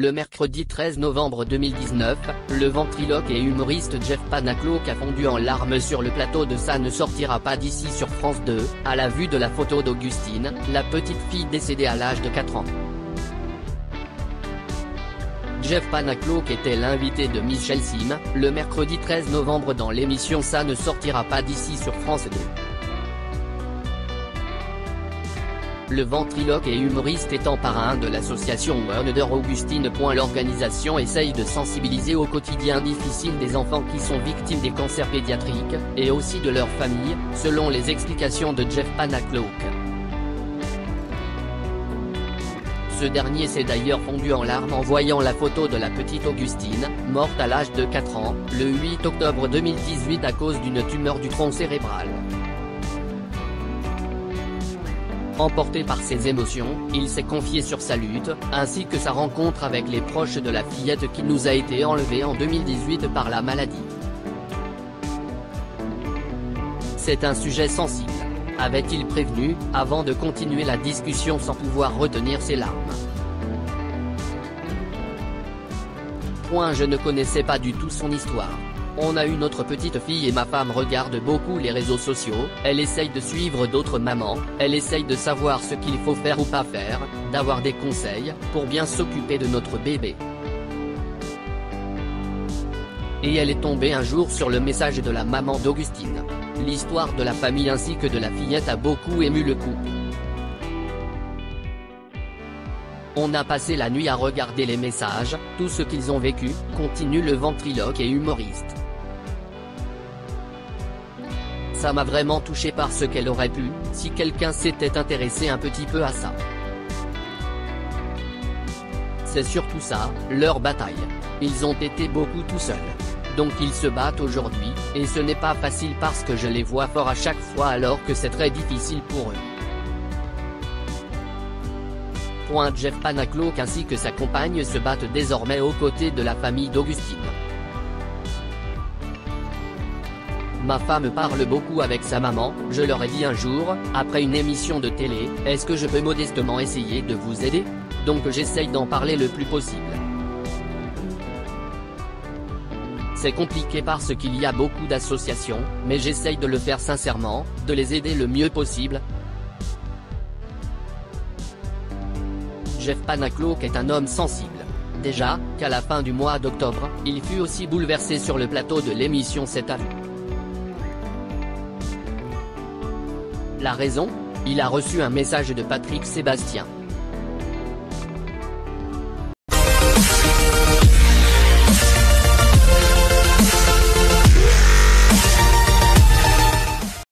Le mercredi 13 novembre 2019, le ventriloque et humoriste Jeff Panaclock a fondu en larmes sur le plateau de Ça ne sortira pas d'ici sur France 2, à la vue de la photo d'Augustine, la petite fille décédée à l'âge de 4 ans. Jeff Panaclock était l'invité de Michel Sim, le mercredi 13 novembre dans l'émission Ça ne sortira pas d'ici sur France 2. Le ventriloque et humoriste étant parrain de l'association Wonder Augustine. L'organisation essaye de sensibiliser au quotidien difficile des enfants qui sont victimes des cancers pédiatriques, et aussi de leurs familles, selon les explications de Jeff Panaclock. Ce dernier s'est d'ailleurs fondu en larmes en voyant la photo de la petite Augustine, morte à l'âge de 4 ans, le 8 octobre 2018 à cause d'une tumeur du tronc cérébral. Emporté par ses émotions, il s'est confié sur sa lutte, ainsi que sa rencontre avec les proches de la fillette qui nous a été enlevée en 2018 par la maladie. C'est un sujet sensible, avait-il prévenu, avant de continuer la discussion sans pouvoir retenir ses larmes. Je ne connaissais pas du tout son histoire. On a eu notre petite fille et ma femme regarde beaucoup les réseaux sociaux, elle essaye de suivre d'autres mamans, elle essaye de savoir ce qu'il faut faire ou pas faire, d'avoir des conseils, pour bien s'occuper de notre bébé. Et elle est tombée un jour sur le message de la maman d'Augustine. L'histoire de la famille ainsi que de la fillette a beaucoup ému le couple. On a passé la nuit à regarder les messages, tout ce qu'ils ont vécu, continue le ventriloque et humoriste. Ça m'a vraiment touché parce qu'elle aurait pu, si quelqu'un s'était intéressé un petit peu à ça. C'est surtout ça, leur bataille. Ils ont été beaucoup tout seuls. Donc ils se battent aujourd'hui, et ce n'est pas facile parce que je les vois fort à chaque fois alors que c'est très difficile pour eux. Jeff Panaclock ainsi que sa compagne se battent désormais aux côtés de la famille d'Augustine. Ma femme parle beaucoup avec sa maman, je leur ai dit un jour, après une émission de télé, est-ce que je peux modestement essayer de vous aider? Donc j'essaye d'en parler le plus possible. C'est compliqué parce qu'il y a beaucoup d'associations, mais j'essaye de le faire sincèrement, de les aider le mieux possible. Jeff Panaclock est un homme sensible. Déjà, qu'à la fin du mois d'octobre, il fut aussi bouleversé sur le plateau de l'émission C'est à vous. La raison? Il a reçu un message de Patrick Sébastien.